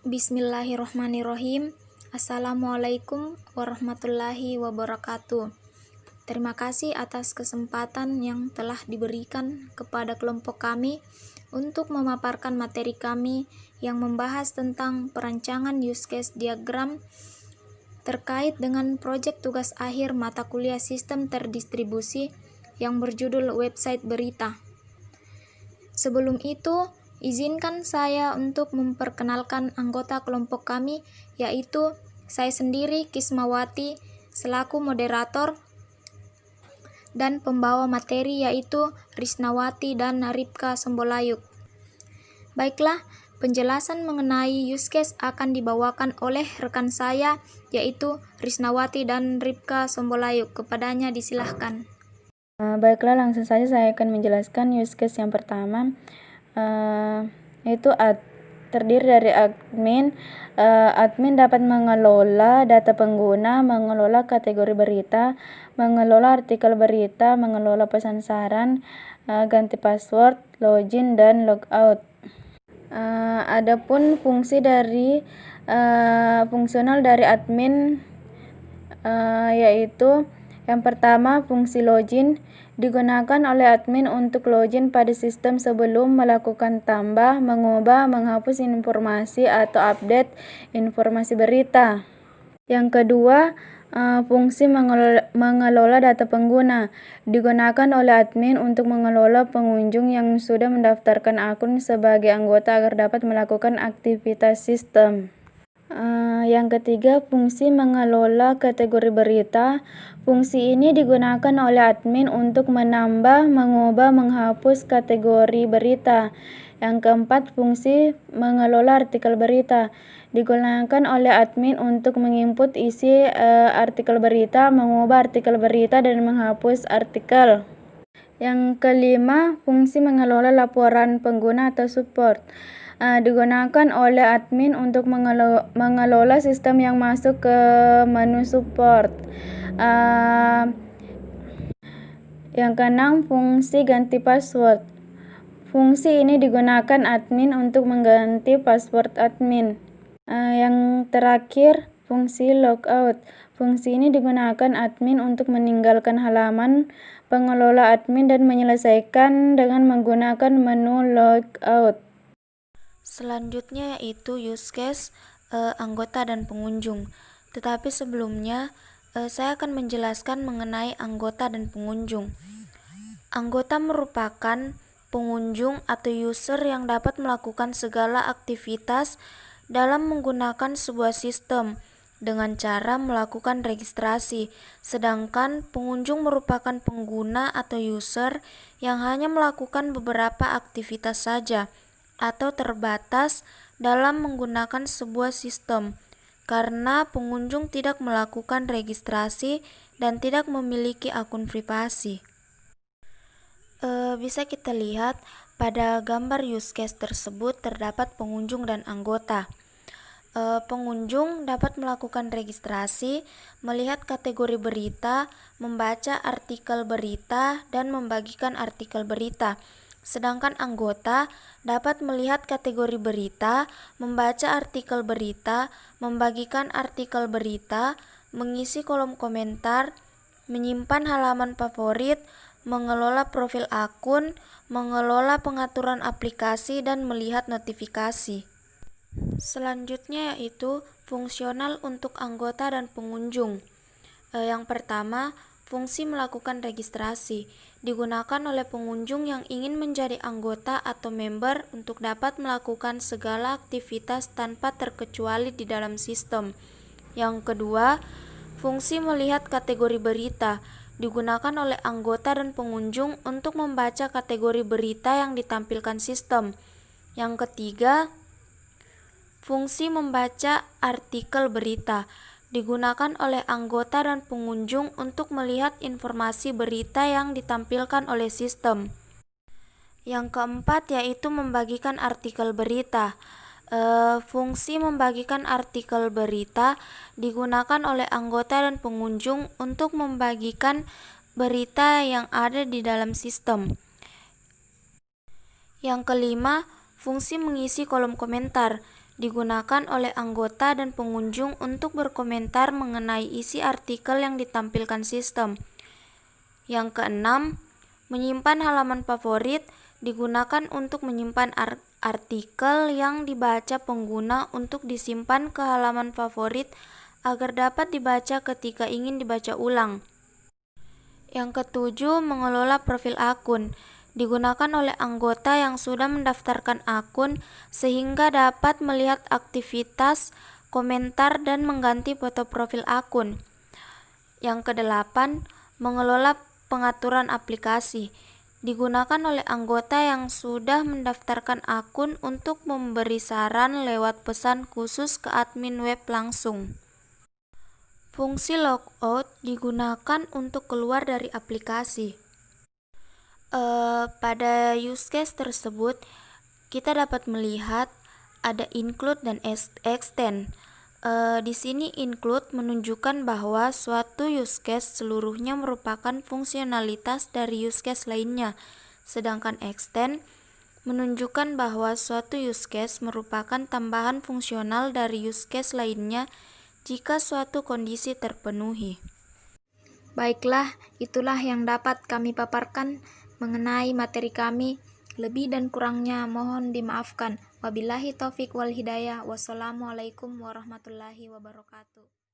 Bismillahirrohmanirrohim. Assalamualaikum warahmatullahi wabarakatuh. Terima kasih atas kesempatan yang telah diberikan kepada kelompok kami untuk memaparkan materi kami yang membahas tentang perancangan use case diagram terkait dengan proyek tugas akhir mata kuliah sistem terdistribusi yang berjudul website berita. Sebelum itu, izinkan saya untuk memperkenalkan anggota kelompok kami, yaitu saya sendiri, Kismawati, selaku moderator, dan pembawa materi yaitu Risnawati dan Ripka Sembolayuk. Baiklah, penjelasan mengenai use case akan dibawakan oleh rekan saya, yaitu Risnawati dan Ripka Sembolayuk. Kepadanya disilahkan. Baiklah, langsung saja saya akan menjelaskan use case yang pertama. Itu terdiri dari admin. Admin dapat mengelola data pengguna, mengelola kategori berita, mengelola artikel berita, mengelola pesan saran, ganti password, login, dan logout. Adapun fungsi dari fungsional dari admin yaitu yang pertama, fungsi login digunakan oleh admin untuk login pada sistem sebelum melakukan tambah, mengubah, menghapus informasi atau update informasi berita. Yang kedua, fungsi mengelola data pengguna digunakan oleh admin untuk mengelola pengunjung yang sudah mendaftarkan akun sebagai anggota agar dapat melakukan aktivitas sistem. Yang ketiga, fungsi mengelola kategori berita. Fungsi ini digunakan oleh admin untuk menambah, mengubah, menghapus kategori berita. Yang keempat, fungsi mengelola artikel berita. Digunakan oleh admin untuk menginput isi artikel berita, mengubah artikel berita, dan menghapus artikel. Yang kelima, fungsi mengelola laporan pengguna atau support. Digunakan oleh admin untuk mengelola sistem yang masuk ke menu support. Yang keenam, fungsi ganti password. Fungsi ini digunakan admin untuk mengganti password admin. Yang terakhir, fungsi logout. Fungsi ini digunakan admin untuk meninggalkan halaman pengelola admin dan menyelesaikan dengan menggunakan menu logout. Selanjutnya yaitu use case anggota dan pengunjung. Tetapi sebelumnya saya akan menjelaskan mengenai anggota dan pengunjung. Anggota merupakan pengunjung atau user yang dapat melakukan segala aktivitas dalam menggunakan sebuah sistem dengan cara melakukan registrasi, sedangkan pengunjung merupakan pengguna atau user yang hanya melakukan beberapa aktivitas saja atau terbatas dalam menggunakan sebuah sistem, karena pengunjung tidak melakukan registrasi dan tidak memiliki akun privasi. Bisa kita lihat pada gambar use case tersebut terdapat pengunjung dan anggota. Pengunjung dapat melakukan registrasi, melihat kategori berita, membaca artikel berita, dan membagikan artikel berita. Sedangkan anggota dapat melihat kategori berita, membaca artikel berita, membagikan artikel berita, mengisi kolom komentar, menyimpan halaman favorit, mengelola profil akun, mengelola pengaturan aplikasi, dan melihat notifikasi. Selanjutnya yaitu fungsional untuk anggota dan pengunjung. Yang pertama, fungsi melakukan registrasi digunakan oleh pengunjung yang ingin menjadi anggota atau member untuk dapat melakukan segala aktivitas tanpa terkecuali di dalam sistem. Yang kedua, fungsi melihat kategori berita digunakan oleh anggota dan pengunjung untuk membaca kategori berita yang ditampilkan sistem. Yang ketiga, fungsi membaca artikel berita digunakan oleh anggota dan pengunjung untuk melihat informasi berita yang ditampilkan oleh sistem. Yang keempat yaitu membagikan artikel berita. Fungsi membagikan artikel berita digunakan oleh anggota dan pengunjung untuk membagikan berita yang ada di dalam sistem. Yang kelima, fungsi mengisi kolom komentar digunakan oleh anggota dan pengunjung untuk berkomentar mengenai isi artikel yang ditampilkan sistem. Yang keenam, menyimpan halaman favorit digunakan untuk menyimpan artikel yang dibaca pengguna untuk disimpan ke halaman favorit agar dapat dibaca ketika ingin dibaca ulang. Yang ketujuh, mengelola profil akun. Digunakan oleh anggota yang sudah mendaftarkan akun sehingga dapat melihat aktivitas, komentar, dan mengganti foto profil akun. Yang kedelapan, mengelola pengaturan aplikasi. Digunakan oleh anggota yang sudah mendaftarkan akun untuk memberi saran lewat pesan khusus ke admin web langsung. Fungsi logout digunakan untuk keluar dari aplikasi. Pada use case tersebut, kita dapat melihat ada include dan extend. Di sini include menunjukkan bahwa suatu use case seluruhnya merupakan fungsionalitas dari use case lainnya, sedangkan extend menunjukkan bahwa suatu use case merupakan tambahan fungsional dari use case lainnya jika suatu kondisi terpenuhi. Baiklah, itulah yang dapat kami paparkan mengenai materi kami. Lebih dan kurangnya mohon dimaafkan. Wabillahi taufik wal hidayah. Wassalamualaikum warahmatullahi wabarakatuh.